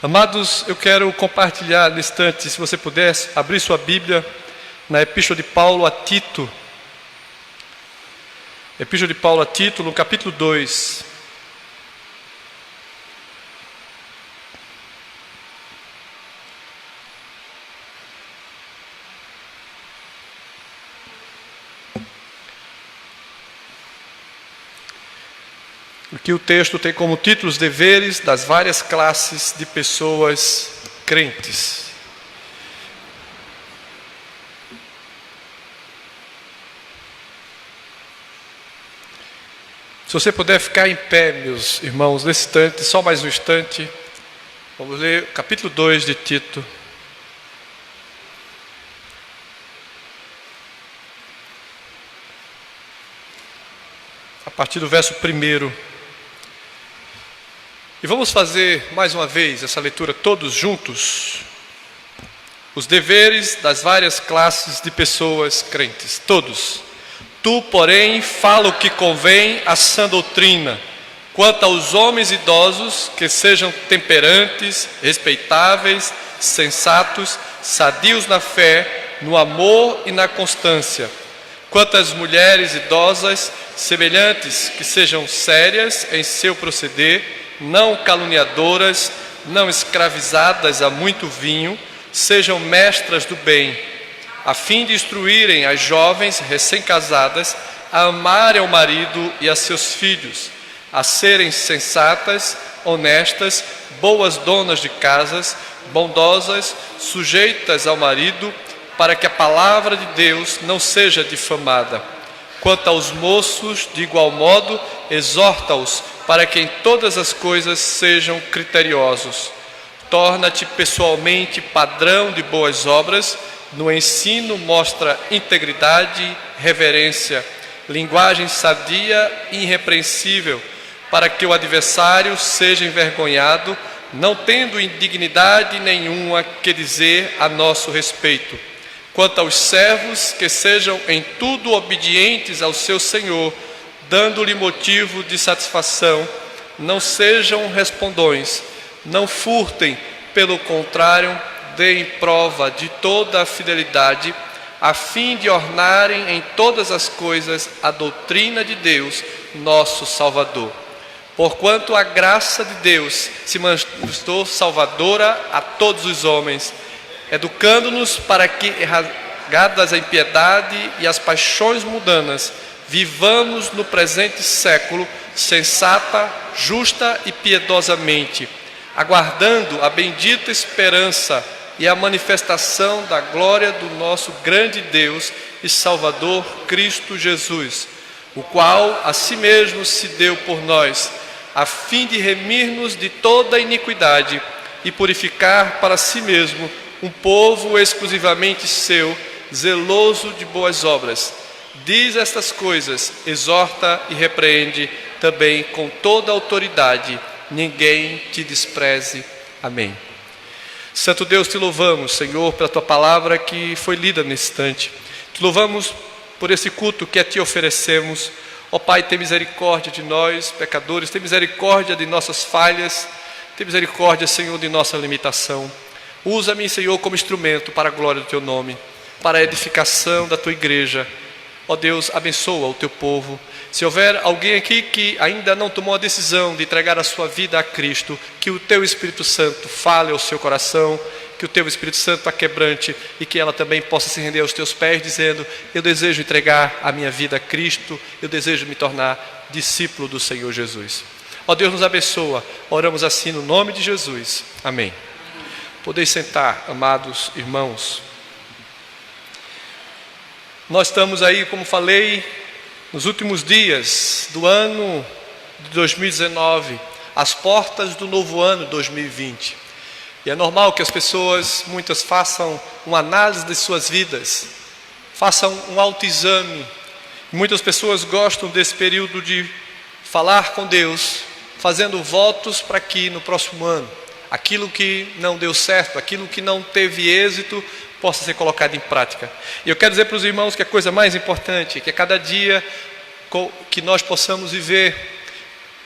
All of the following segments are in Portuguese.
Amados, eu quero compartilhar nesse instante, se você pudesse, abrir sua Bíblia na Epístola de Paulo a Tito. Epístola de Paulo a Tito, no capítulo 2. Aqui o texto tem como título os deveres das várias classes de pessoas crentes. Se você puder ficar em pé, meus irmãos, nesse instante, só mais um instante, vamos ler o capítulo 2 de Tito. A partir do verso 1. E vamos fazer mais uma vez essa leitura todos juntos. Os deveres das várias classes de pessoas crentes, todos. Tu, porém, fala o que convém à sã doutrina, quanto aos homens idosos, que sejam temperantes, respeitáveis, sensatos, sadios na fé, no amor e na constância. Quanto às mulheres idosas, semelhantes, que sejam sérias em seu proceder, não caluniadoras, não escravizadas a muito vinho, sejam mestras do bem, a fim de instruírem as jovens recém-casadas a amarem ao marido e a seus filhos, a serem sensatas, honestas, boas donas de casas, bondosas, sujeitas ao marido, para que a palavra de Deus não seja difamada. Quanto aos moços, de igual modo, exorta-os para que em todas as coisas sejam criteriosos. Torna-te pessoalmente padrão de boas obras. No ensino mostra integridade, reverência, linguagem sadia e irrepreensível, para que o adversário seja envergonhado, não tendo indignidade nenhuma que dizer a nosso respeito. Quanto aos servos, que sejam em tudo obedientes ao seu Senhor, dando-lhe motivo de satisfação, não sejam respondões, não furtem, pelo contrário, deem prova de toda a fidelidade, a fim de ornarem em todas as coisas a doutrina de Deus, nosso Salvador. Porquanto a graça de Deus se manifestou salvadora a todos os homens, educando-nos para que, erragadas a impiedade e as paixões mundanas, vivamos no presente século sensata, justa e piedosamente, aguardando a bendita esperança e a manifestação da glória do nosso grande Deus e Salvador Cristo Jesus, o qual a si mesmo se deu por nós, a fim de remir-nos de toda iniquidade e purificar para si mesmo um povo exclusivamente seu, zeloso de boas obras. Diz estas coisas, exorta e repreende também com toda a autoridade. Ninguém te despreze. Amém. Santo Deus, te louvamos, Senhor, pela tua palavra que foi lida nesse instante. Te louvamos por esse culto que a ti oferecemos. Ó Pai, tem misericórdia de nós, pecadores, tem misericórdia de nossas falhas, tem misericórdia, Senhor, de nossa limitação. Usa-me, Senhor, como instrumento para a glória do teu nome, para a edificação da tua igreja. Ó Deus, abençoa o teu povo. Se houver alguém aqui que ainda não tomou a decisão de entregar a sua vida a Cristo, que o teu Espírito Santo fale ao seu coração, que o teu Espírito Santo a quebrante e que ela também possa se render aos teus pés, dizendo: eu desejo entregar a minha vida a Cristo, eu desejo me tornar discípulo do Senhor Jesus. Ó Deus, nos abençoa. Oramos assim no nome de Jesus. Amém. Podeis sentar, amados irmãos. Nós estamos aí, como falei, nos últimos dias do ano de 2019, às portas do novo ano 2020. E é normal que as pessoas, muitas, façam uma análise de suas vidas, façam um autoexame. Muitas pessoas gostam desse período de falar com Deus, fazendo votos para que no próximo ano, aquilo que não deu certo, aquilo que não teve êxito, possa ser colocado em prática. E eu quero dizer para os irmãos que a coisa mais importante é que a cada dia que nós possamos viver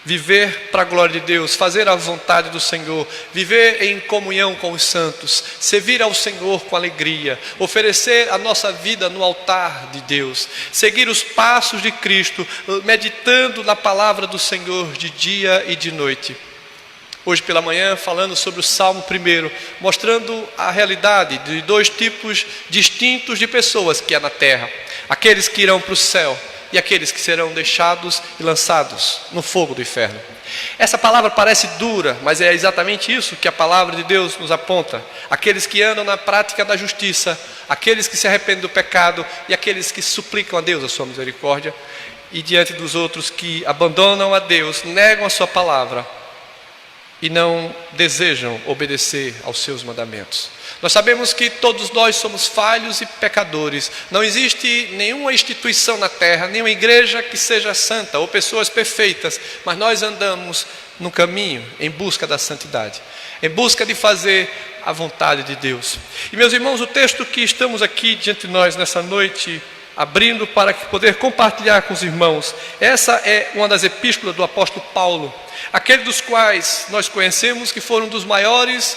viver para a glória de Deus, fazer a vontade do Senhor, viver em comunhão com os santos, servir ao Senhor com alegria, oferecer a nossa vida no altar de Deus, seguir os passos de Cristo, meditando na palavra do Senhor de dia e de noite. Hoje pela manhã, falando sobre o Salmo 1, mostrando a realidade de dois tipos distintos de pessoas que há na terra: aqueles que irão para o céu e aqueles que serão deixados e lançados no fogo do inferno. Essa palavra parece dura, mas é exatamente isso que a palavra de Deus nos aponta: aqueles que andam na prática da justiça, aqueles que se arrependem do pecado e aqueles que suplicam a Deus a sua misericórdia, e diante dos outros que abandonam a Deus, negam a sua palavra e não desejam obedecer aos seus mandamentos. Nós sabemos que todos nós somos falhos e pecadores. Não existe nenhuma instituição na terra, nenhuma igreja que seja santa ou pessoas perfeitas, mas nós andamos no caminho em busca da santidade, em busca de fazer a vontade de Deus. E meus irmãos, o texto que estamos aqui diante de nós nessa noite, abrindo para poder compartilhar com os irmãos, essa é uma das epístolas do apóstolo Paulo, aquele dos quais nós conhecemos que foram um dos maiores,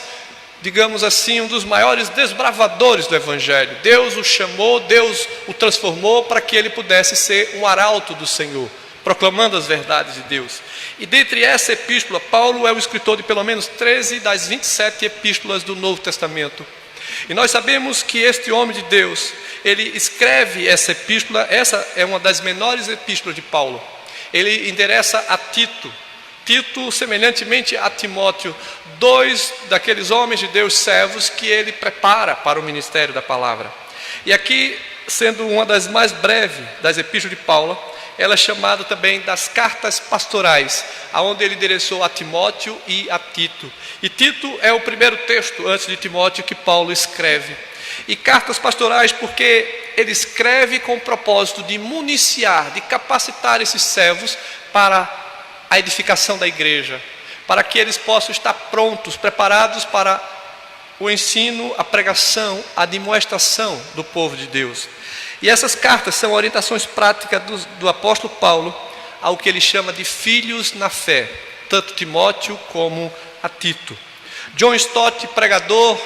digamos assim, um dos maiores desbravadores do Evangelho. Deus o chamou, Deus o transformou para que ele pudesse ser um arauto do Senhor, proclamando as verdades de Deus. E dentre essa epístola, Paulo é o escritor de pelo menos 13 das 27 epístolas do Novo Testamento. E nós sabemos que este homem de Deus, ele escreve essa epístola. Essa é uma das menores epístolas de Paulo. Ele endereça a Tito, semelhantemente a Timóteo, dois daqueles homens de Deus servos que ele prepara para o ministério da palavra. E aqui, sendo uma das mais breves das epístolas de Paulo, ela é chamada também das cartas pastorais, aonde ele endereçou a Timóteo e a Tito. E Tito é o primeiro texto antes de Timóteo que Paulo escreve. E cartas pastorais porque ele escreve com o propósito de municiar, de capacitar esses servos para a edificação da igreja, para que eles possam estar prontos, preparados para o ensino, a pregação, a demonstração do povo de Deus. E essas cartas são orientações práticas do apóstolo Paulo ao que ele chama de filhos na fé, tanto Timóteo como a Tito. John Stott, pregador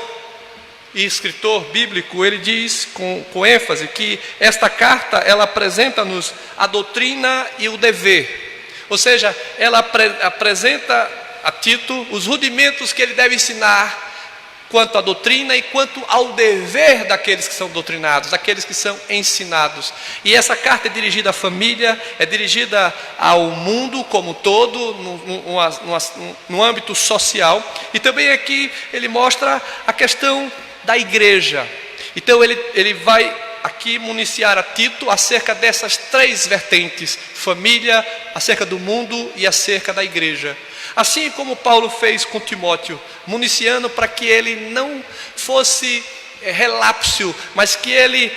e escritor bíblico, ele diz com ênfase que esta carta ela apresenta-nos a doutrina e o dever. Ou seja, ela apresenta a Tito os rudimentos que ele deve ensinar quanto à doutrina e quanto ao dever daqueles que são doutrinados, daqueles que são ensinados. E essa carta é dirigida à família, é dirigida ao mundo como um todo, no âmbito social. E também aqui ele mostra a questão da igreja. Então ele vai aqui municiar a Tito acerca dessas três vertentes: família, acerca do mundo e acerca da igreja. Assim como Paulo fez com Timóteo, municiando para que ele não fosse relapso, mas que ele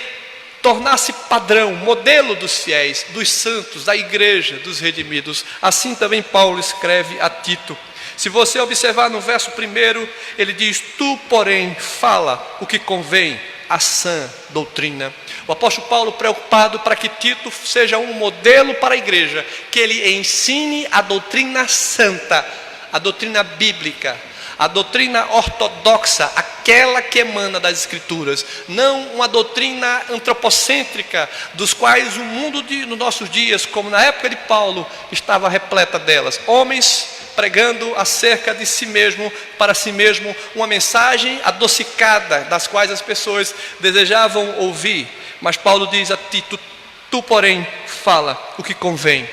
tornasse padrão, modelo dos fiéis, dos santos, da igreja, dos redimidos. Assim também Paulo escreve a Tito. Se você observar no verso 1, ele diz: tu, porém, fala o que convém à sã doutrina. O apóstolo Paulo, preocupado para que Tito seja um modelo para a igreja, que ele ensine a doutrina santa, a doutrina bíblica, a doutrina ortodoxa, aquela que emana das Escrituras, não uma doutrina antropocêntrica, dos quais o mundo nos nossos dias, como na época de Paulo, estava repleta delas. Homens pregando acerca de si mesmo, para si mesmo, uma mensagem adocicada, das quais as pessoas desejavam ouvir. Mas Paulo diz a Tito: tu, porém, fala o que convém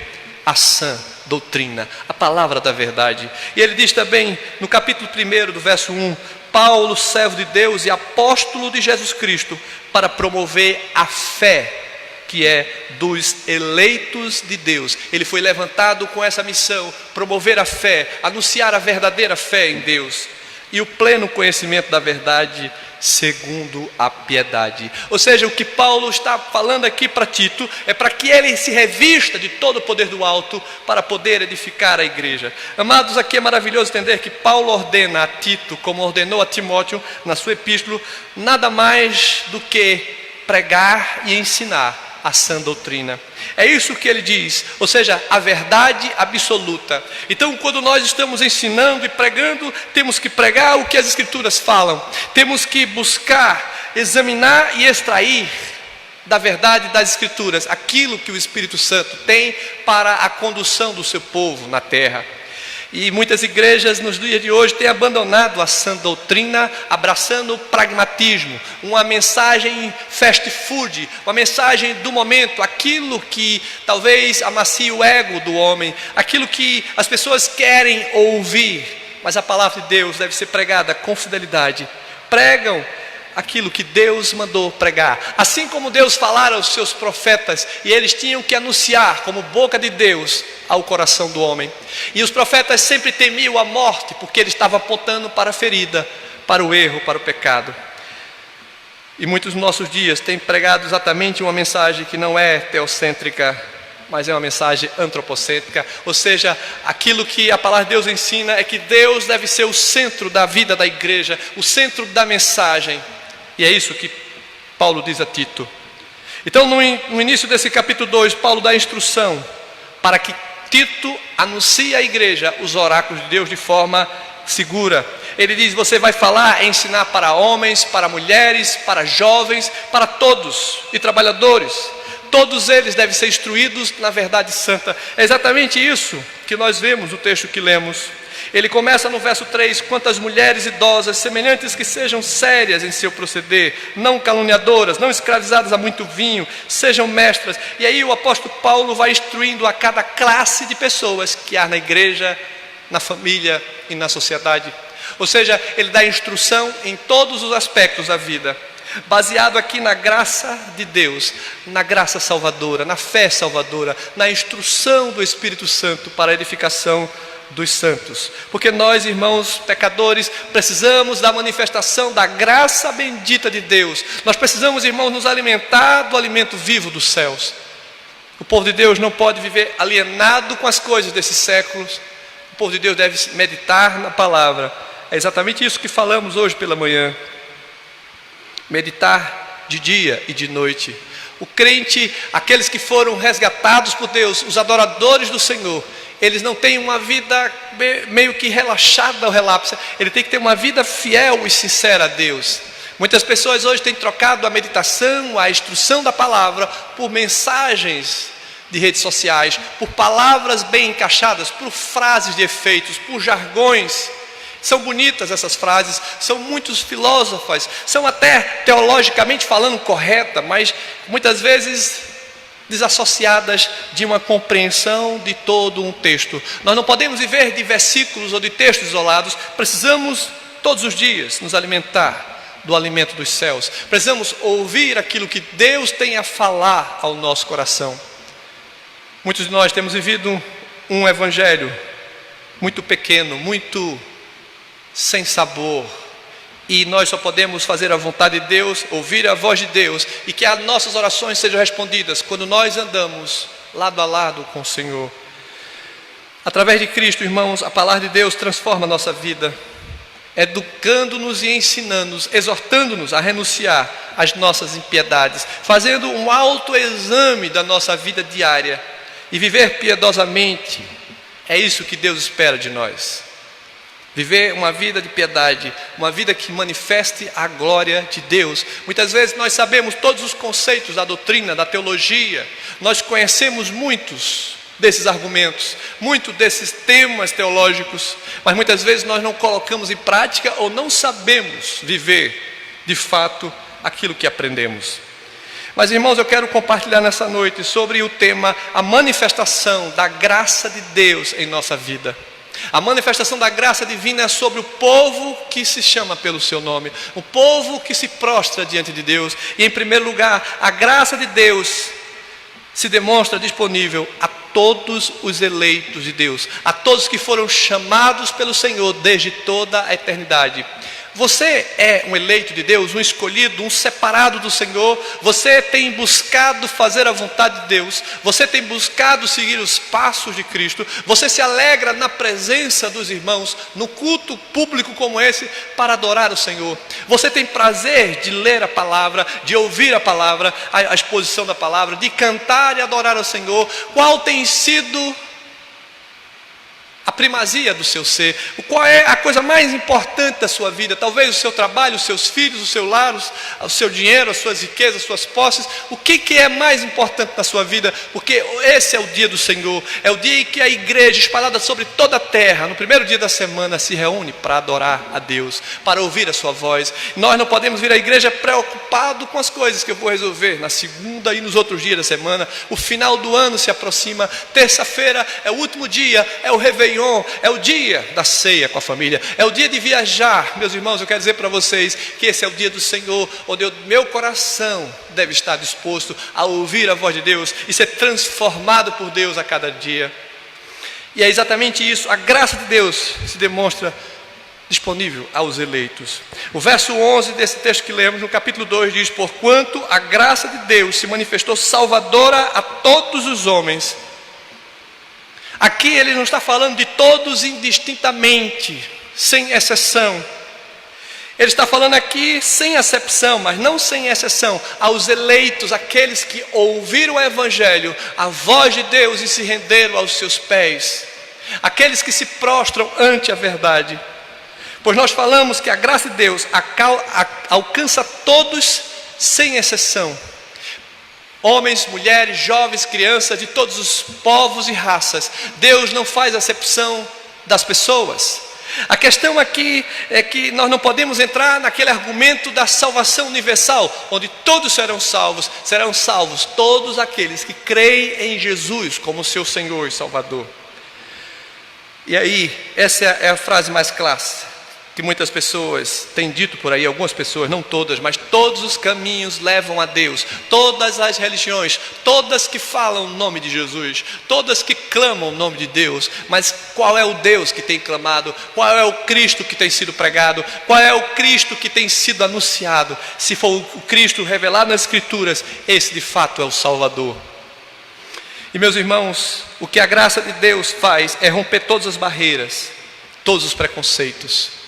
à sã doutrina, a palavra da verdade. E ele diz também, no capítulo 1, do verso 1, Paulo, servo de Deus e apóstolo de Jesus Cristo, para promover a fé que é dos eleitos de Deus. Ele foi levantado com essa missão: promover a fé, anunciar a verdadeira fé em Deus e o pleno conhecimento da verdade segundo a piedade. Ou seja, o que Paulo está falando aqui para Tito é para que ele se revista de todo o poder do alto para poder edificar a igreja. Amados, aqui é maravilhoso entender que Paulo ordena a Tito, como ordenou a Timóteo na sua epístola, nada mais do que pregar e ensinar a sã doutrina. É isso que ele diz, ou seja, a verdade absoluta. Então, quando nós estamos ensinando e pregando, temos que pregar o que as Escrituras falam. Temos que buscar, examinar e extrair da verdade das Escrituras aquilo que o Espírito Santo tem para a condução do seu povo na terra. E muitas igrejas nos dias de hoje têm abandonado a sã doutrina, abraçando o pragmatismo, uma mensagem fast food, uma mensagem do momento, aquilo que talvez amacie o ego do homem, aquilo que as pessoas querem ouvir, mas a palavra de Deus deve ser pregada com fidelidade. Pregam aquilo que Deus mandou pregar, assim como Deus falara aos seus profetas, e eles tinham que anunciar como boca de Deus ao coração do homem. E os profetas sempre temiam a morte, porque eles estavam apontando para a ferida, para o erro, para o pecado. E muitos dos nossos dias têm pregado exatamente uma mensagem que não é teocêntrica, mas é uma mensagem antropocêntrica, ou seja, aquilo que a palavra de Deus ensina é que Deus deve ser o centro da vida da igreja, o centro da mensagem. E é isso que Paulo diz a Tito. Então, no início desse capítulo 2, Paulo dá instrução para que Tito anuncie à igreja os oráculos de Deus de forma segura. Ele diz: você vai falar, ensinar para homens, para mulheres, para jovens, para todos e trabalhadores. Todos eles devem ser instruídos na verdade santa. É exatamente isso que nós vemos no texto que lemos. Ele começa no verso 3: quantas mulheres idosas, semelhantes que sejam sérias em seu proceder, não caluniadoras, não escravizadas a muito vinho, sejam mestras. E aí o apóstolo Paulo vai instruindo a cada classe de pessoas que há na igreja, na família e na sociedade. Ou seja, ele dá instrução em todos os aspectos da vida, baseado aqui na graça de Deus, na graça salvadora, na fé salvadora, na instrução do Espírito Santo para a edificação dos santos. Porque nós, irmãos pecadores, precisamos da manifestação da graça bendita de Deus. Nós precisamos, irmãos, nos alimentar do alimento vivo dos céus. O povo de Deus não pode viver alienado com as coisas desses séculos. O povo de Deus deve meditar na palavra. É exatamente isso que falamos hoje pela manhã. Meditar de dia e de noite. O crente, aqueles que foram resgatados por Deus, os adoradores do Senhor, eles não têm uma vida meio que relaxada ao relapso. Ele tem que ter uma vida fiel e sincera a Deus. Muitas pessoas hoje têm trocado a meditação, a instrução da palavra por mensagens de redes sociais, por palavras bem encaixadas, por frases de efeitos, por jargões. São bonitas essas frases, são muitos filósofas, são até teologicamente falando correta, mas muitas vezes desassociadas de uma compreensão de todo um texto. Nós não podemos viver de versículos ou de textos isolados. Precisamos todos os dias nos alimentar do alimento dos céus. Precisamos ouvir aquilo que Deus tem a falar ao nosso coração. Muitos de nós temos vivido um evangelho muito pequeno, muito sem sabor, e nós só podemos fazer a vontade de Deus, ouvir a voz de Deus, e que as nossas orações sejam respondidas quando nós andamos lado a lado com o Senhor. Através de Cristo, irmãos, a palavra de Deus transforma a nossa vida, educando-nos e ensinando-nos, exortando-nos a renunciar às nossas impiedades, fazendo um autoexame da nossa vida diária e viver piedosamente. É isso que Deus espera de nós. Viver uma vida de piedade, uma vida que manifeste a glória de Deus. Muitas vezes nós sabemos todos os conceitos da doutrina, da teologia, nós conhecemos muitos desses argumentos, muitos desses temas teológicos, mas muitas vezes nós não colocamos em prática ou não sabemos viver de fato aquilo que aprendemos. Mas, irmãos, eu quero compartilhar nessa noite sobre o tema, a manifestação da graça de Deus em nossa vida. A manifestação da graça divina é sobre o povo que se chama pelo seu nome, o povo que se prostra diante de Deus. E em primeiro lugar, a graça de Deus se demonstra disponível a todos os eleitos de Deus, a todos que foram chamados pelo Senhor desde toda a eternidade. Você é um eleito de Deus, um escolhido, um separado do Senhor. Você tem buscado fazer a vontade de Deus. Você tem buscado seguir os passos de Cristo. Você se alegra na presença dos irmãos, no culto público como esse, para adorar o Senhor. Você tem prazer de ler a palavra, de ouvir a palavra, a exposição da palavra, de cantar e adorar o Senhor. Qual tem sido a primazia do seu ser? Qual é a coisa mais importante da sua vida? Talvez o seu trabalho, os seus filhos, o seu lar, o seu dinheiro, as suas riquezas, as suas posses. O que é mais importante na sua vida? Porque esse é o dia do Senhor. É o dia em que a igreja espalhada sobre toda a terra, no primeiro dia da semana, se reúne para adorar a Deus, para ouvir a sua voz. Nós não podemos vir à igreja preocupado com as coisas que eu vou resolver na segunda e nos outros dias da semana. O final do ano se aproxima. Terça-feira é o último dia, é o Réveillon. É o dia da ceia com a família, é o dia de viajar. Meus irmãos, eu quero dizer para vocês que esse é o dia do Senhor, onde o meu coração deve estar disposto a ouvir a voz de Deus e ser transformado por Deus a cada dia. E é exatamente isso, a graça de Deus se demonstra disponível aos eleitos. O verso 11 desse texto que lemos no capítulo 2 diz: porquanto a graça de Deus se manifestou salvadora a todos os homens. Aqui ele não está falando de todos indistintamente, sem exceção. Ele está falando aqui sem acepção, mas não sem exceção, aos eleitos, aqueles que ouviram o Evangelho, a voz de Deus, e se renderam aos seus pés, aqueles que se prostram ante a verdade. Pois nós falamos que a graça de Deus alcança todos sem exceção. Homens, mulheres, jovens, crianças, de todos os povos e raças. Deus não faz acepção das pessoas. A questão aqui é que nós não podemos entrar naquele argumento da salvação universal, onde todos serão salvos todos aqueles que creem em Jesus como seu Senhor e Salvador. E aí, essa é a frase mais clássica que muitas pessoas têm dito por aí, algumas pessoas, não todas, mas todos os caminhos levam a Deus. Todas as religiões, todas que falam o nome de Jesus, todas que clamam o nome de Deus. Mas qual é o Deus que tem clamado? Qual é o Cristo que tem sido pregado? Qual é o Cristo que tem sido anunciado? Se for o Cristo revelado nas Escrituras, esse de fato é o Salvador. E meus irmãos, o que a graça de Deus faz é romper todas as barreiras, todos os preconceitos.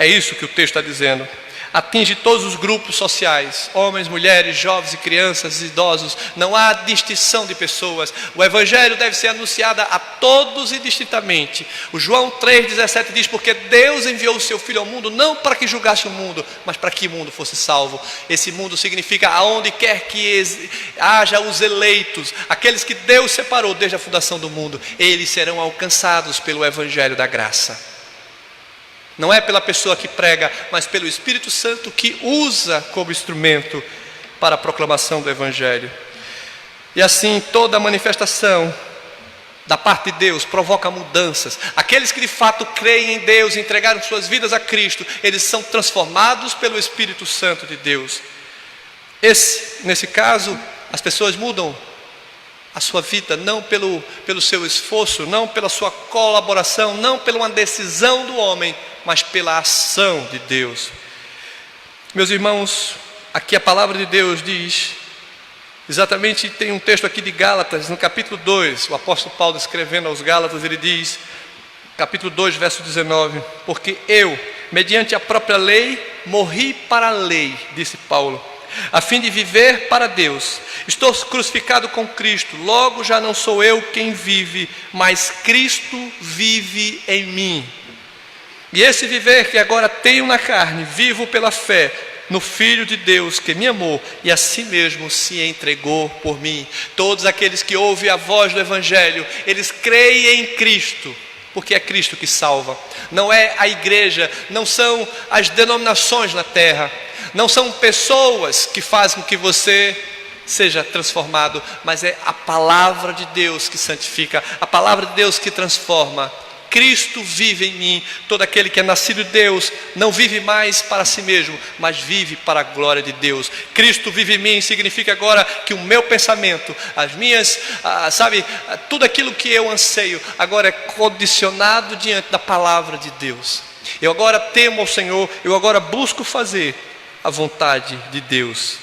É isso que o texto está dizendo. Atinge todos os grupos sociais, homens, mulheres, jovens e crianças, idosos. Não há distinção de pessoas. O Evangelho deve ser anunciado a todos indistintamente. O João 3,17 diz: porque Deus enviou o seu Filho ao mundo, não para que julgasse o mundo, mas para que o mundo fosse salvo. Esse mundo significa aonde quer que haja os eleitos, aqueles que Deus separou desde a fundação do mundo, eles serão alcançados pelo Evangelho da graça. Não é pela pessoa que prega, mas pelo Espírito Santo que usa como instrumento para a proclamação do Evangelho. E assim toda manifestação da parte de Deus provoca mudanças. Aqueles que de fato creem em Deus e entregaram suas vidas a Cristo, eles são transformados pelo Espírito Santo de Deus. Nesse caso, as pessoas mudam a sua vida não pelo seu esforço, não pela sua colaboração, não pela uma decisão do homem, mas pela ação de Deus. Meus irmãos, aqui a palavra de Deus diz, exatamente tem um texto aqui de Gálatas, no capítulo 2, o apóstolo Paulo escrevendo aos Gálatas, ele diz, capítulo 2, verso 19, porque eu, mediante a própria lei, morri para a lei, disse Paulo, a fim de viver para Deus. Estou crucificado com Cristo, logo já não sou eu quem vive, mas Cristo vive em mim. E esse viver que agora tenho na carne, vivo pela fé no Filho de Deus que me amou e a si mesmo se entregou por mim. Todos aqueles que ouvem a voz do Evangelho, eles creem em Cristo, porque é Cristo que salva. Não é a igreja, não são as denominações na terra, não são pessoas que fazem com que você seja transformado, mas é a palavra de Deus que santifica, a palavra de Deus que transforma. Cristo vive em mim. Todo aquele que é nascido de Deus não vive mais para si mesmo, mas vive para a glória de Deus. Cristo vive em mim significa agora que o meu pensamento, as minhas, tudo aquilo que eu anseio agora é condicionado diante da palavra de Deus. Eu agora temo ao Senhor, eu agora busco fazer a vontade de Deus.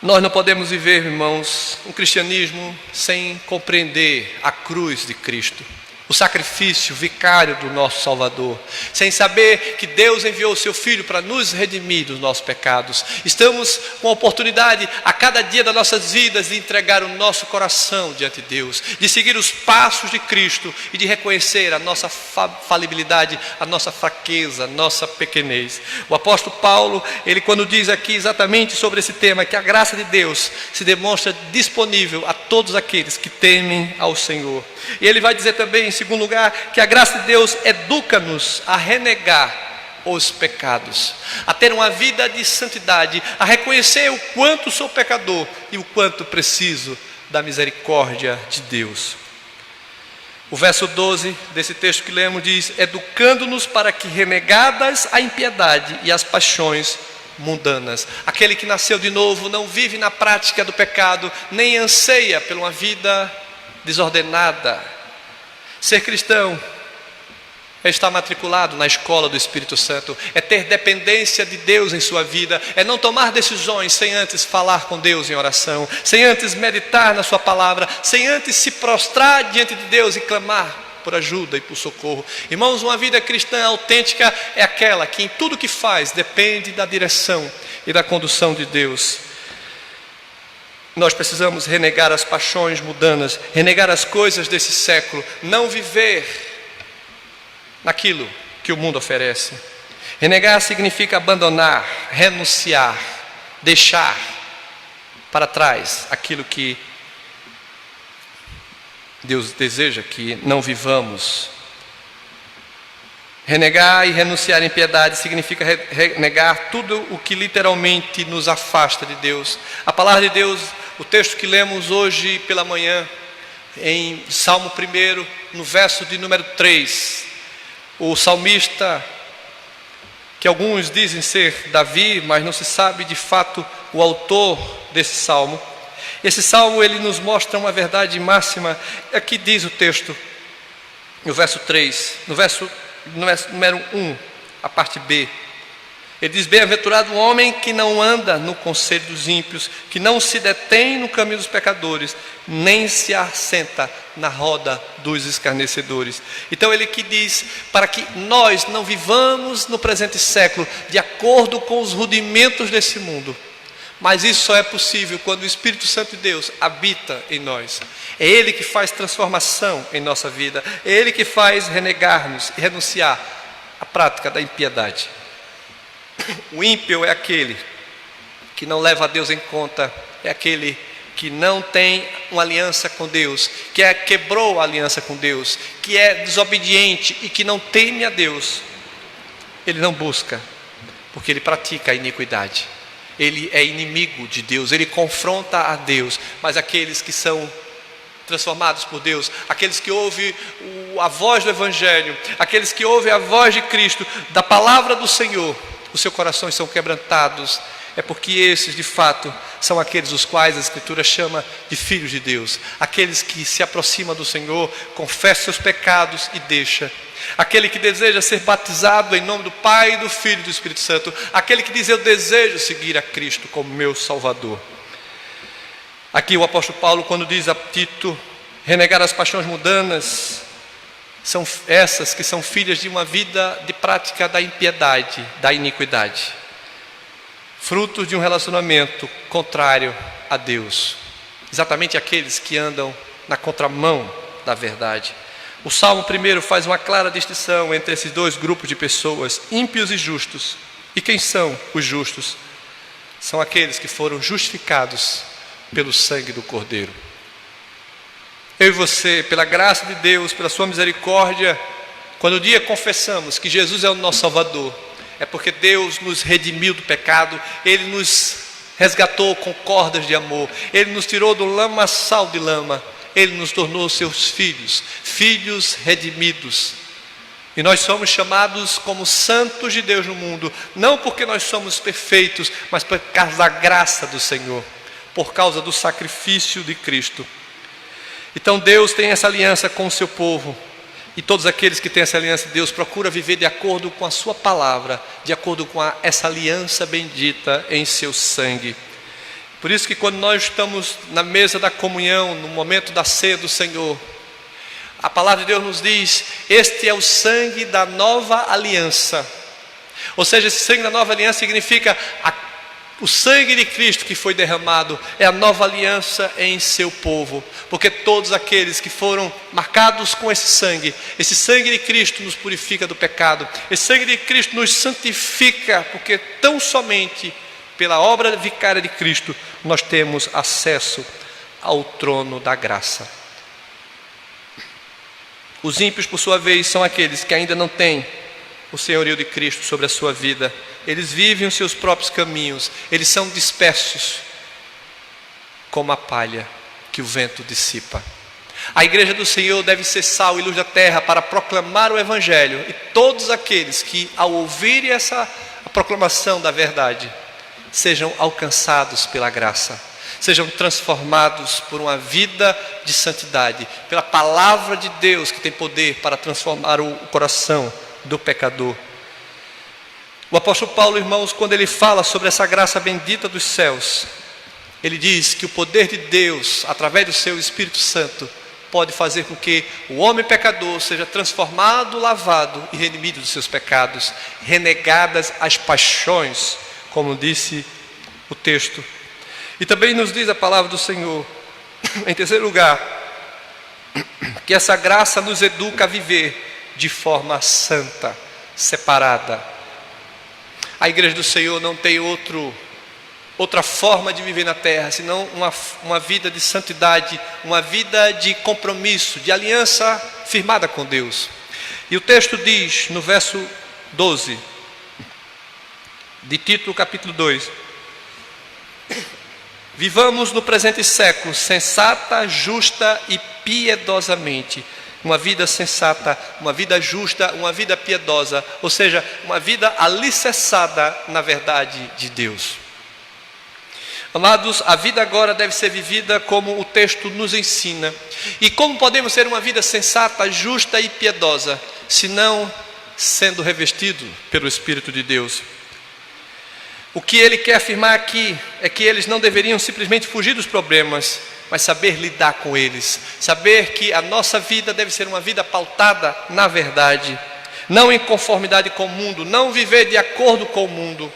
Nós não podemos viver, irmãos, um cristianismo sem compreender a cruz de Cristo, o sacrifício vicário do nosso Salvador, sem saber que Deus enviou o seu Filho para nos redimir dos nossos pecados. Estamos com a oportunidade a cada dia das nossas vidas de entregar o nosso coração diante de Deus, de seguir os passos de Cristo e de reconhecer a nossa falibilidade, a nossa fraqueza, a nossa pequenez. O apóstolo Paulo, ele quando diz aqui exatamente sobre esse tema, que a graça de Deus se demonstra disponível a todos aqueles que temem ao Senhor. E ele vai dizer também, em segundo lugar, que a graça de Deus educa-nos a renegar os pecados, a ter uma vida de santidade, a reconhecer o quanto sou pecador e o quanto preciso da misericórdia de Deus. O verso 12 desse texto que lemos diz: educando-nos para que, renegadas a impiedade e as paixões mundanas. Aquele que nasceu de novo não vive na prática do pecado, nem anseia por uma vida desordenada. Ser cristão é estar matriculado na escola do Espírito Santo, é ter dependência de Deus em sua vida, é não tomar decisões sem antes falar com Deus em oração, sem antes meditar na sua palavra, sem antes se prostrar diante de Deus e clamar por ajuda e por socorro. Irmãos, uma vida cristã autêntica é aquela que em tudo que faz depende da direção e da condução de Deus. Nós precisamos renegar as paixões mundanas, renegar as coisas desse século, não viver naquilo que o mundo oferece. Renegar significa abandonar, renunciar, deixar para trás aquilo que Deus deseja que não vivamos. Renegar e renunciar em piedade significa renegar tudo o que literalmente nos afasta de Deus. A palavra de Deus, o texto que lemos hoje pela manhã, em Salmo 1, no verso de número 3, o salmista, que alguns dizem ser Davi, mas não se sabe de fato o autor desse salmo. Esse salmo ele nos mostra uma verdade máxima. Aqui diz o texto, no verso 3, no verso número 1, a parte B. Ele diz: bem-aventurado o homem que não anda no conselho dos ímpios, que não se detém no caminho dos pecadores, nem se assenta na roda dos escarnecedores. Então ele que diz para que nós não vivamos no presente século de acordo com os rudimentos desse mundo, mas isso só é possível quando o Espírito Santo de Deus habita em nós. É Ele que faz transformação em nossa vida, é Ele que faz renegarmos e renunciar à prática da impiedade. O ímpio é aquele que não leva a Deus em conta, é aquele que não tem uma aliança com Deus, que quebrou a aliança com Deus, que é desobediente e que não teme a Deus. Ele não busca, porque ele pratica a iniquidade. Ele é inimigo de Deus, ele confronta a Deus. Mas aqueles que são transformados por Deus, aqueles que ouvem a voz do Evangelho, aqueles que ouvem a voz de Cristo, da palavra do Senhor, os seus corações são quebrantados. É porque esses de fato são aqueles os quais a Escritura chama de filhos de Deus. Aqueles que se aproximam do Senhor, confessam seus pecados e deixam. Aquele que deseja ser batizado em nome do Pai, do Filho e do Espírito Santo. Aquele que diz: eu desejo seguir a Cristo como meu Salvador. Aqui o apóstolo Paulo, quando diz a Tito, renegar as paixões mundanas, são essas que são filhas de uma vida de prática da impiedade, da iniquidade, frutos de um relacionamento contrário a Deus. Exatamente aqueles que andam na contramão da verdade. O Salmo 1 faz uma clara distinção entre esses dois grupos de pessoas, ímpios e justos. E quem são os justos? São aqueles que foram justificados pelo sangue do Cordeiro. Eu e você, pela graça de Deus, pela sua misericórdia, quando um dia confessamos que Jesus é o nosso Salvador, é porque Deus nos redimiu do pecado, Ele nos resgatou com cordas de amor, Ele nos tirou do lamaçal de lama, Ele nos tornou seus filhos, filhos redimidos. E nós somos chamados como santos de Deus no mundo, não porque nós somos perfeitos, mas por causa da graça do Senhor, por causa do sacrifício de Cristo. Então Deus tem essa aliança com o seu povo, E todos aqueles que têm essa aliança de Deus procuram viver de acordo com a sua palavra, de acordo com essa aliança bendita em seu sangue. Por isso que quando nós estamos na mesa da comunhão, no momento da ceia do Senhor, a palavra de Deus nos diz: este é o sangue da nova aliança. Ou seja, esse sangue da nova aliança significa o sangue de Cristo que foi derramado, é a nova aliança em seu povo. Porque todos aqueles que foram marcados com esse sangue de Cristo nos purifica do pecado. Esse sangue de Cristo nos santifica, porque tão somente pela obra vicária de Cristo nós temos acesso ao trono da graça. Os ímpios, por sua vez, são aqueles que ainda não têm o senhorio de Cristo sobre a sua vida. Eles vivem os seus próprios caminhos, eles são dispersos como a palha que o vento dissipa. A igreja do Senhor deve ser sal e luz da terra para proclamar o Evangelho, e todos aqueles que, ao ouvirem a proclamação da verdade, sejam alcançados pela graça, sejam transformados por uma vida de santidade, pela palavra de Deus que tem poder para transformar o coração do pecador. O apóstolo Paulo, irmãos, quando ele fala sobre essa graça bendita dos céus, ele diz que o poder de Deus, através do seu Espírito Santo, pode fazer com que o homem pecador seja transformado, lavado e redimido dos seus pecados, renegadas as paixões, como disse o texto. E também nos diz a palavra do Senhor, em terceiro lugar, que essa graça nos educa a viver de forma santa, separada. A igreja do Senhor não tem outra forma de viver na terra, senão uma vida de santidade, uma vida de compromisso, de aliança firmada com Deus. E o texto diz, no verso 12, de Tito capítulo 2: vivamos no presente século sensata, justa e piedosamente. Uma vida sensata, uma vida justa, uma vida piedosa, ou seja, uma vida alicerçada na verdade de Deus. Amados, a vida agora deve ser vivida como o texto nos ensina. E como podemos ter uma vida sensata, justa e piedosa, se não sendo revestido pelo Espírito de Deus? O que ele quer afirmar aqui é que eles não deveriam simplesmente fugir dos problemas, mas saber lidar com eles, saber que a nossa vida deve ser uma vida pautada na verdade, não em conformidade com o mundo, não viver de acordo com o mundo.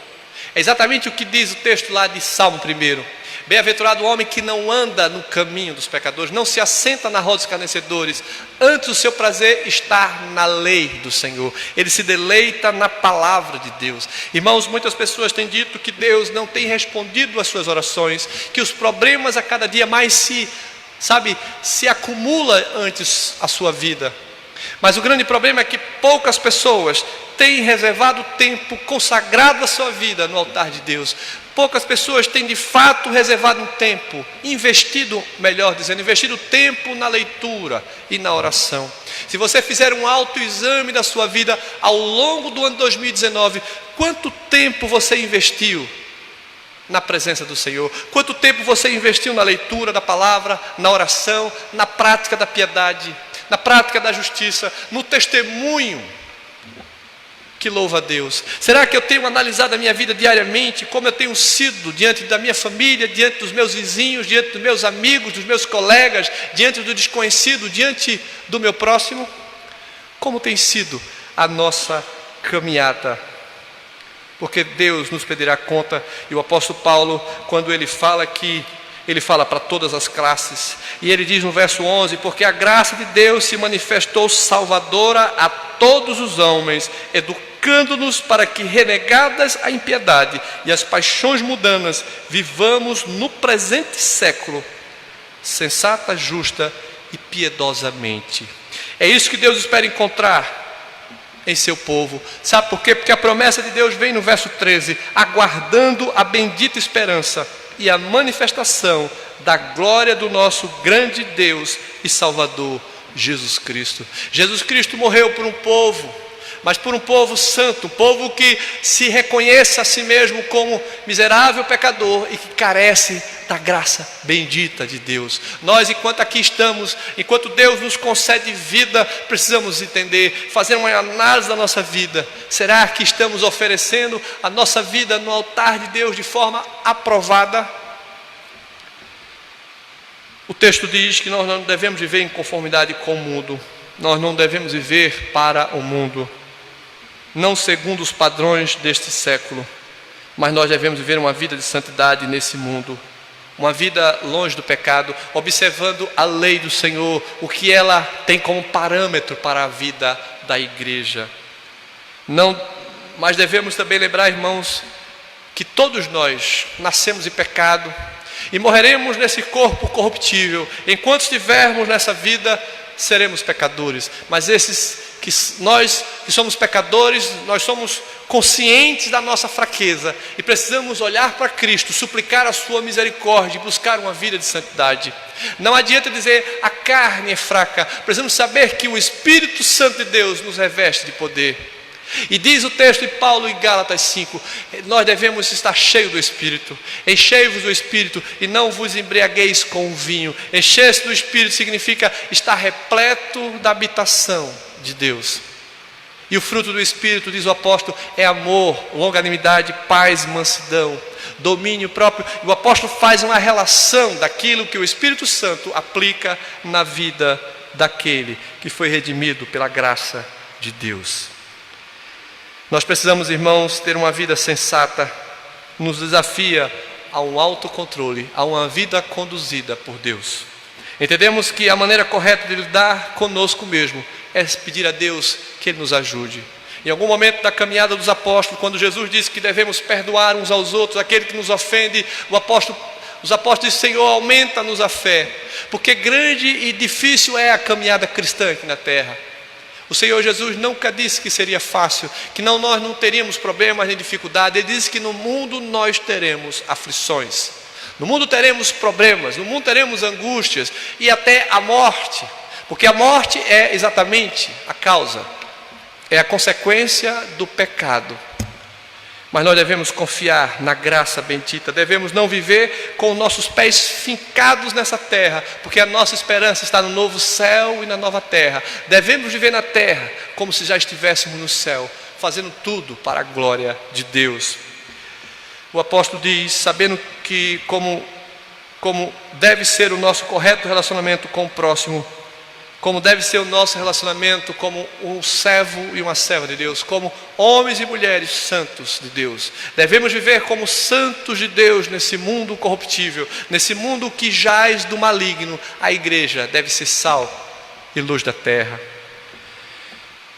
É exatamente o que diz o texto lá de Salmo 1. Bem-aventurado o homem que não anda no caminho dos pecadores, não se assenta na roda dos escarnecedores, antes o seu prazer está na lei do Senhor, ele se deleita na palavra de Deus. Irmãos, muitas pessoas têm dito que Deus não tem respondido às suas orações, que os problemas a cada dia mais se acumula antes a sua vida. Mas o grande problema é que poucas pessoas têm reservado tempo, consagrado a sua vida no altar de Deus. Poucas pessoas têm de fato reservado um tempo, investido tempo na leitura e na oração. Se você fizer um autoexame da sua vida ao longo do ano 2019, quanto tempo você investiu na presença do Senhor? Quanto tempo você investiu na leitura da palavra, na oração, na prática da piedade, na prática da justiça, no testemunho que louva a Deus? Será que eu tenho analisado a minha vida diariamente, como eu tenho sido diante da minha família, diante dos meus vizinhos, diante dos meus amigos, dos meus colegas, diante do desconhecido, diante do meu próximo? Como tem sido a nossa caminhada? Porque Deus nos pedirá conta. E o apóstolo Paulo, quando ele fala aqui, ele fala para todas as classes, e ele diz no verso 11: porque a graça de Deus se manifestou salvadora a todos os homens, educando-nos para que, renegadas a impiedade e as paixões mundanas, vivamos no presente século sensata, justa e piedosamente. É isso que Deus espera encontrar em seu povo. Sabe por quê? Porque a promessa de Deus vem no verso 13: aguardando a bendita esperança e a manifestação da glória do nosso grande Deus e Salvador, Jesus Cristo. Jesus Cristo morreu por um povo, mas por um povo santo, um povo que se reconheça a si mesmo como miserável pecador e que carece da graça bendita de Deus. Nós, enquanto aqui estamos, enquanto Deus nos concede vida, precisamos entender, fazer uma análise da nossa vida. Será que estamos oferecendo a nossa vida no altar de Deus de forma aprovada? O texto diz que nós não devemos viver em conformidade com o mundo. Nós não devemos viver para o mundo, não segundo os padrões deste século, mas nós devemos viver uma vida de santidade nesse mundo, uma vida longe do pecado, observando a lei do Senhor, o que ela tem como parâmetro para a vida da igreja. Mas devemos também lembrar, irmãos, que todos nós nascemos em pecado e morreremos nesse corpo corruptível. Enquanto estivermos nessa vida, seremos pecadores. Mas nós que somos pecadores, nós somos conscientes da nossa fraqueza e precisamos olhar para Cristo, suplicar a sua misericórdia e buscar uma vida de santidade. Não adianta dizer a carne é fraca, precisamos saber que o Espírito Santo de Deus nos reveste de poder. E diz o texto de Paulo em Gálatas 5, nós devemos estar cheios do Espírito. Enchei-vos do Espírito e não vos embriagueis com o vinho. Encher-se do Espírito significa estar repleto da habitação de Deus. E o fruto do Espírito, diz o apóstolo, é amor, longanimidade, paz, mansidão, domínio próprio. E o apóstolo faz uma relação daquilo que o Espírito Santo aplica na vida daquele que foi redimido pela graça de Deus. Nós precisamos, irmãos, ter uma vida sensata, nos desafia a um autocontrole, a uma vida conduzida por Deus. Entendemos que a maneira correta de lidar conosco mesmo é pedir a Deus que Ele nos ajude. Em algum momento da caminhada dos apóstolos, quando Jesus disse que devemos perdoar uns aos outros, aquele que nos ofende, os apóstolos dizem: Senhor, aumenta-nos a fé, porque grande e difícil é a caminhada cristã aqui na terra. O Senhor Jesus nunca disse que seria fácil, que nós não teríamos problemas nem dificuldade. Ele disse que no mundo nós teremos aflições, no mundo teremos problemas, no mundo teremos angústias e até a morte, porque a morte é exatamente a causa, é a consequência do pecado. Mas nós devemos confiar na graça bendita, devemos não viver com nossos pés fincados nessa terra, porque a nossa esperança está no novo céu e na nova terra. Devemos viver na terra como se já estivéssemos no céu, fazendo tudo para a glória de Deus. O apóstolo diz, sabendo que como deve ser o nosso correto relacionamento com o próximo, como deve ser o nosso relacionamento como um servo e uma serva de Deus, como homens e mulheres santos de Deus. Devemos viver como santos de Deus nesse mundo corruptível, nesse mundo que jaz do maligno. A igreja deve ser sal e luz da terra.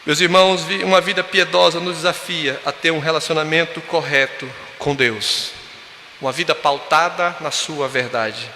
Meus irmãos, uma vida piedosa nos desafia a ter um relacionamento correto com Deus, uma vida pautada na sua verdade.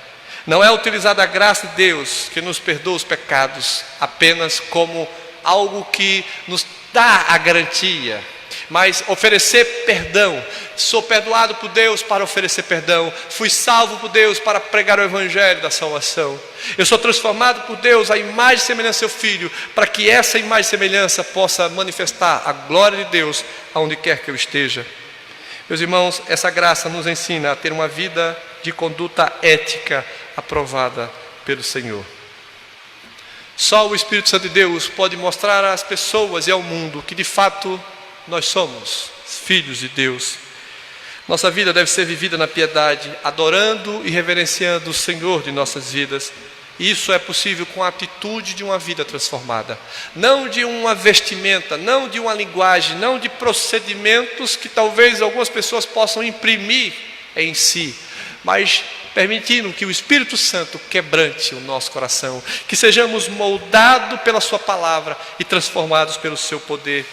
Não é utilizar a graça de Deus que nos perdoa os pecados apenas como algo que nos dá a garantia, mas oferecer perdão. Sou perdoado por Deus para oferecer perdão. Fui salvo por Deus para pregar o evangelho da salvação. Eu sou transformado por Deus à imagem e semelhança do seu Filho, para que essa imagem e semelhança possa manifestar a glória de Deus aonde quer que eu esteja. Meus irmãos, essa graça nos ensina a ter uma vida de conduta ética aprovada pelo Senhor. Só o Espírito Santo de Deus pode mostrar às pessoas e ao mundo que de fato nós somos filhos de Deus. Nossa vida deve ser vivida na piedade, adorando e reverenciando o Senhor de nossas vidas. Isso é possível com a atitude de uma vida transformada, não de uma vestimenta, não de uma linguagem, não de procedimentos que talvez algumas pessoas possam imprimir em si, mas permitindo que o Espírito Santo quebrante o nosso coração, que sejamos moldados pela sua palavra e transformados pelo seu poder.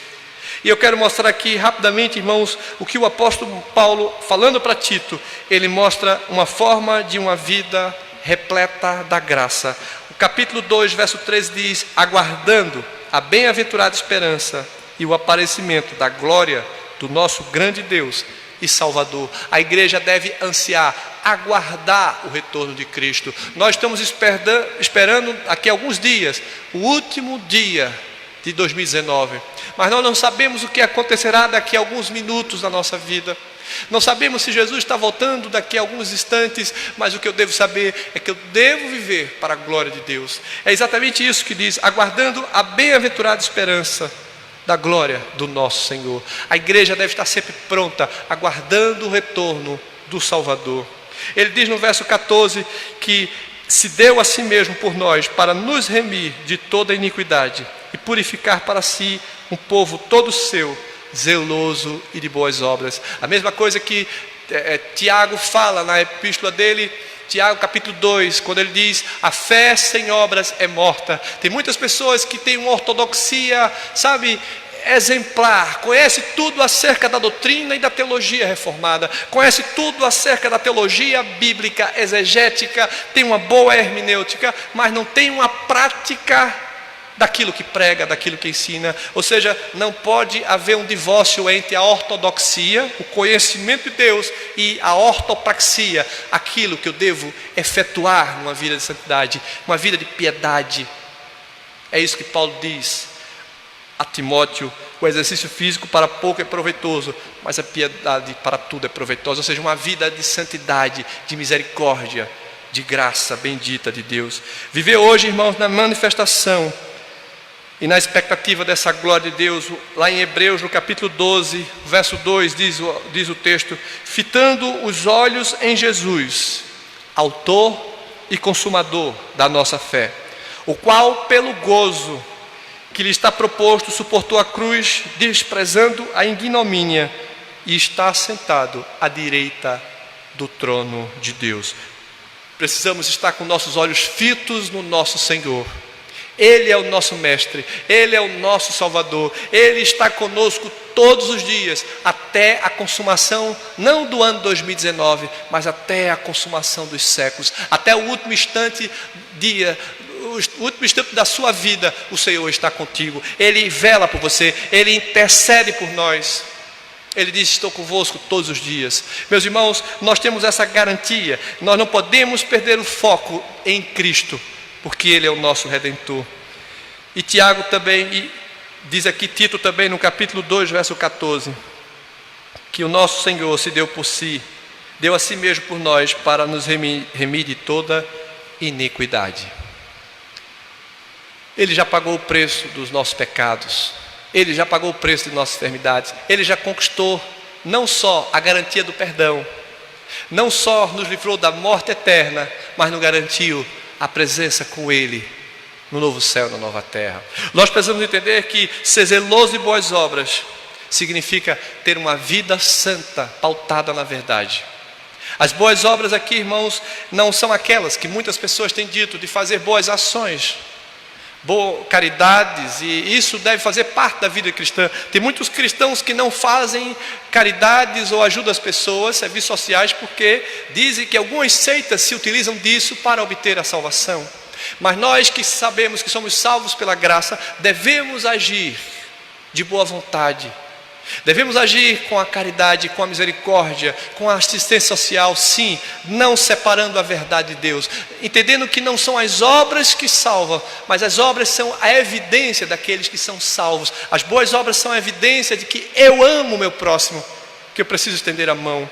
E eu quero mostrar aqui rapidamente, irmãos, o que o apóstolo Paulo, falando para Tito, ele mostra uma forma de uma vida repleta da graça. O capítulo 2, verso 13 diz: aguardando a bem-aventurada esperança e o aparecimento da glória do nosso grande Deus e Salvador. A igreja deve ansiar, aguardar o retorno de Cristo. Nós estamos esperando aqui alguns dias, o último dia de 2019. Mas nós não sabemos o que acontecerá daqui a alguns minutos na nossa vida. Não sabemos se Jesus está voltando daqui a alguns instantes, mas o que eu devo saber é que eu devo viver para a glória de Deus. É exatamente isso que diz: aguardando a bem-aventurada esperança da glória do nosso Senhor. A igreja deve estar sempre pronta, aguardando o retorno do Salvador. Ele diz no verso 14 que se deu a si mesmo por nós para nos remir de toda iniquidade e purificar para si um povo todo seu, zeloso e de boas obras. A mesma coisa que Tiago fala na epístola dele, Tiago capítulo 2, quando ele diz: a fé sem obras é morta. Tem muitas pessoas que têm uma ortodoxia, sabe, exemplar, conhece tudo acerca da doutrina e da teologia reformada, conhece tudo acerca da teologia bíblica, exegética, tem uma boa hermenêutica, mas não tem uma prática daquilo que prega, daquilo que ensina. Ou seja, não pode haver um divórcio entre a ortodoxia, o conhecimento de Deus, e a ortopraxia, aquilo que eu devo efetuar numa vida de santidade, uma vida de piedade. É isso que Paulo diz a Timóteo: o exercício físico para pouco é proveitoso, mas a piedade para tudo é proveitosa. Ou seja, uma vida de santidade, de misericórdia, de graça bendita de Deus. Viver hoje, irmãos, na manifestação e na expectativa dessa glória de Deus. Lá em Hebreus, no capítulo 12, verso 2, diz o texto: fitando os olhos em Jesus, autor e consumador da nossa fé, o qual pelo gozo que lhe está proposto suportou a cruz, desprezando a ignomínia, e está sentado à direita do trono de Deus. Precisamos estar com nossos olhos fitos no nosso Senhor. Ele é o nosso mestre, Ele é o nosso Salvador, Ele está conosco todos os dias, até a consumação, não do ano 2019, mas até a consumação dos séculos, até o último instante o último instante da sua vida. O Senhor está contigo, Ele vela por você, Ele intercede por nós. Ele diz: estou convosco todos os dias. Meus irmãos, nós temos essa garantia, nós não podemos perder o foco em Cristo, porque Ele é o nosso Redentor. E Tiago também, e diz aqui Tito também no capítulo 2, verso 14, que o nosso Senhor se deu por si, deu a si mesmo por nós, para nos remir de toda iniquidade. Ele já pagou o preço dos nossos pecados, Ele já pagou o preço de nossas enfermidades, Ele já conquistou não só a garantia do perdão, não só nos livrou da morte eterna, mas nos garantiu a presença com Ele no novo céu, na nova terra. Nós precisamos entender que ser zeloso de boas obras significa ter uma vida santa, pautada na verdade. As boas obras aqui, irmãos, não são aquelas que muitas pessoas têm dito, de fazer boas ações, caridades, e isso deve fazer parte da vida cristã. Tem muitos cristãos que não fazem caridades ou ajudam as pessoas, serviços sociais, porque dizem que algumas seitas se utilizam disso para obter a salvação. Mas nós que sabemos que somos salvos pela graça, devemos agir de boa vontade, devemos agir com a caridade, com a misericórdia, com a assistência social, sim, não separando a verdade de Deus, entendendo que não são as obras que salvam, mas as obras são a evidência daqueles que são salvos. As boas obras são a evidência de que eu amo o meu próximo, que eu preciso estender a mão.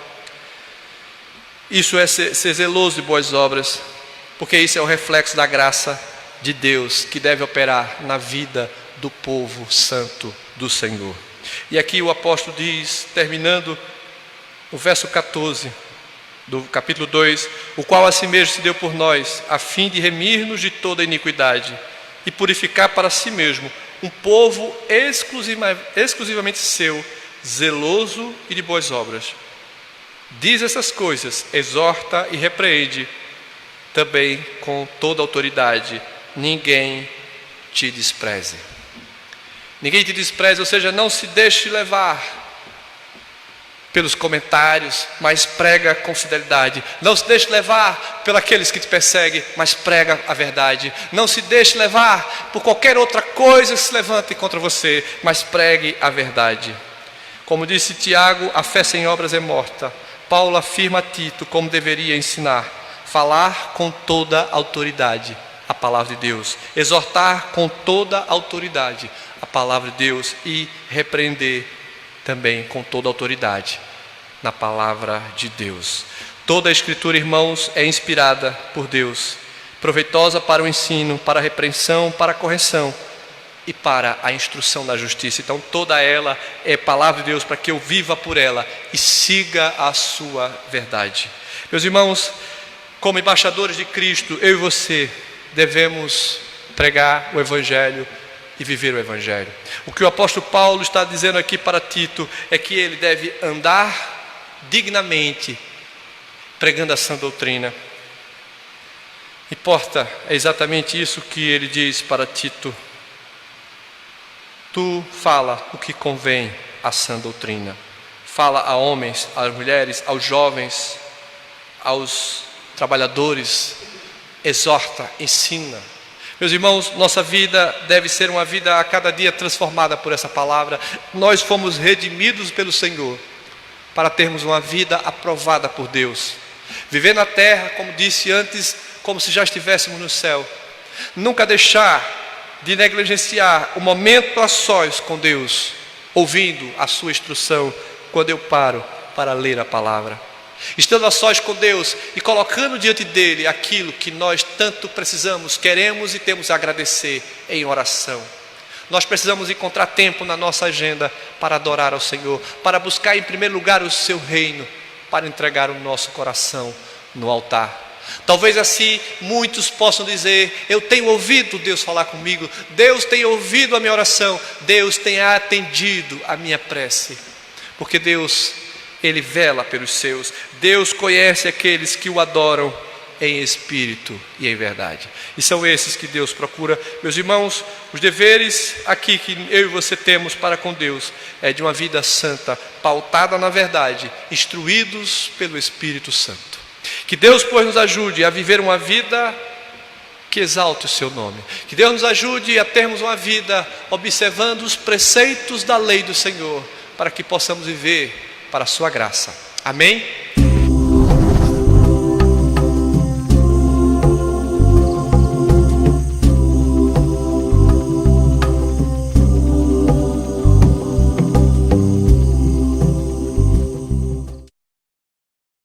Isso é ser zeloso de boas obras, porque isso é o reflexo da graça de Deus que deve operar na vida do povo santo do Senhor. E aqui o apóstolo diz, terminando o verso 14 do capítulo 2: o qual a si mesmo se deu por nós, a fim de remir-nos de toda iniquidade e purificar para si mesmo um povo exclusivamente seu, zeloso e de boas obras. Diz essas coisas, exorta e repreende também com toda autoridade. Ninguém te despreze. Ninguém te despreze, ou seja, não se deixe levar pelos comentários, mas prega com fidelidade. Não se deixe levar pelos aqueles que te perseguem, mas prega a verdade. Não se deixe levar por qualquer outra coisa que se levante contra você, mas pregue a verdade. Como disse Tiago, a fé sem obras é morta. Paulo afirma a Tito como deveria ensinar: falar com toda autoridade, a palavra de Deus, exortar com toda a autoridade a palavra de Deus e repreender também com toda a autoridade na palavra de Deus. Toda a Escritura, irmãos, é inspirada por Deus, proveitosa para o ensino, para a repreensão, para a correção e para a instrução na justiça. Então toda ela é palavra de Deus para que eu viva por ela e siga a sua verdade. Meus irmãos, como embaixadores de Cristo, eu e você devemos pregar o Evangelho e viver o Evangelho. O que o apóstolo Paulo está dizendo aqui para Tito é que ele deve andar dignamente, pregando a sã doutrina. Importa, é exatamente isso que ele diz para Tito: tu fala o que convém à sã doutrina. Fala a homens, às mulheres, aos jovens, aos trabalhadores, exorta, ensina. Meus irmãos, nossa vida deve ser uma vida a cada dia transformada por essa palavra. Nós fomos redimidos pelo Senhor para termos uma vida aprovada por Deus. Viver na terra, como disse antes, como se já estivéssemos no céu. Nunca deixar de negligenciar o momento a sós com Deus, ouvindo a sua instrução quando eu paro para ler a palavra. Estando a sós com Deus e colocando diante dele aquilo que nós tanto precisamos, queremos e temos a agradecer em oração. Nós precisamos encontrar tempo na nossa agenda para adorar ao Senhor, para buscar em primeiro lugar o seu reino, para entregar o nosso coração no altar. Talvez assim muitos possam dizer: eu tenho ouvido Deus falar comigo, Deus tem ouvido a minha oração, Deus tem atendido a minha prece. Porque Deus, Ele vela pelos seus. Deus conhece aqueles que o adoram em espírito e em verdade. E são esses que Deus procura. Meus irmãos, os deveres aqui que eu e você temos para com Deus é de uma vida santa, pautada na verdade, instruídos pelo Espírito Santo. Que Deus, pois, nos ajude a viver uma vida que exalte o seu nome. Que Deus nos ajude a termos uma vida observando os preceitos da lei do Senhor, para que possamos viver para a sua graça. Amém?